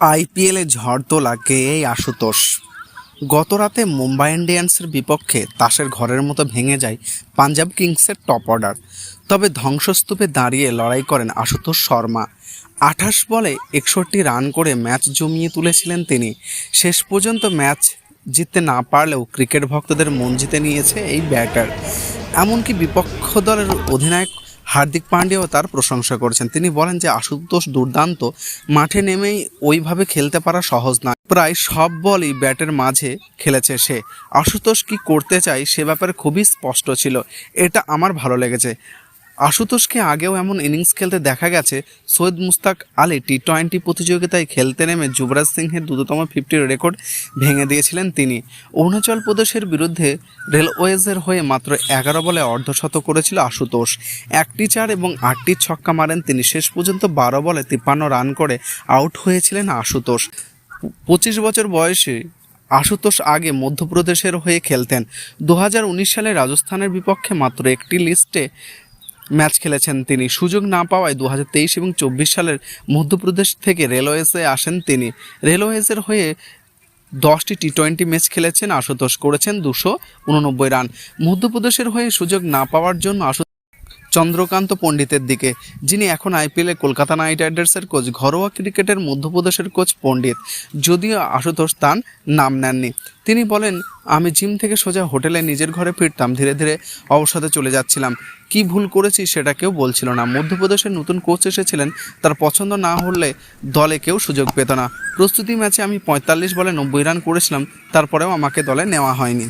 আইপিএলে ঝড় তোলা কে এই আশুতোষ। গতরাতে মুম্বাই ইন্ডিয়ান্সের বিপক্ষে তাসের ঘরের মতো ভেঙে যায় পাঞ্জাব কিংসের টপ অর্ডার। তবে ধ্বংসস্তূপে দাঁড়িয়ে লড়াই করেন আশুতোষ শর্মা। 28 বলে 61 রান করে ম্যাচ জমিয়ে তুলেছিলেন তিনি। শেষ পর্যন্ত ম্যাচ জিততে না পারলেও ক্রিকেট ভক্তদের মন জিতে নিয়েছে এই ব্যাটার। এমনকি বিপক্ষ দলের অধিনায়ক হার্দিক পান্ডিয়াও তার প্রশংসা করেছেন। তিনি বলেন যে আশুতোষ দুর্দান্ত, মাঠে নেমেই ওইভাবে খেলতে পারা সহজ নয়। প্রায় সব বলই ব্যাটের মাঝে খেলেছে সে। আশুতোষ কী করতে চায় সে ব্যাপারে খুবই স্পষ্ট ছিল। এটা আমার ভালো লেগেছে। আশুতোষকে আগেও এমন ইনিংস খেলতে দেখা গেছে। সৈয়দ মুস্তাক আলী টি-20 প্রতিযোগিতায় খেলতে নেমে যুবরাজ সিংহের দ্রুততম 50 রেকর্ড ভেঙে দিয়েছিলেন তিনি। অরুণাচল প্রদেশের বিরুদ্ধে রেলওয়েজের হয়ে মাত্র 11 বলে অর্ধশতক করেছিল আশুতোষ। 1টি 4 এবং 8টি ছক্কা মারেন তিনি। শেষ পর্যন্ত 12 বলে 53 রান করে আউট হয়েছিলেন আশুতোষ। 25 বছর বয়সে আশুতোষ আগে মধ্যপ্রদেশের হয়ে খেলতেন। 2019 সালে রাজস্থানের বিপক্ষে মাত্র একটি লিস্টে ম্যাচ খেলেছেন তিনি। সুযোগ না পাওয়ায় 2023 এবং 24 সালের মধ্যপ্রদেশ থেকে রেলওয়েজে আসেন তিনি। রেলওয়েজের হয়ে 10টি টি-20 ম্যাচ খেলেছেন আশুতোষ, করেছেন 289 রান। মধ্যপ্রদেশের হয়ে সুযোগ না পাওয়ার জন্য চন্দ্রকান্ত পণ্ডিতের দিকে, যিনি এখন আইপিএলে কলকাতা নাইট রাইডার্সের কোচ। ঘরোয়া ক্রিকেটের মধ্যপ্রদেশের কোচ পণ্ডিত, যদিও আশুতোষ তার নাম নেননি। তিনি বলেন, আমি জিম থেকে সোজা হোটেলে নিজের ঘরে ফিরতাম, ধীরে ধীরে অবসাদে চলে যাচ্ছিলাম। কি ভুল করেছি সেটা কেউ বলছিল না। মধ্যপ্রদেশের নতুন কোচ এসেছিলেন, তার পছন্দ না হলে দলে কেউ সুযোগ পেত না। প্রস্তুতি ম্যাচে আমি 45 বলে 90 রান করেছিলাম, তারপরেও আমাকে দলে নেওয়া হয়নি।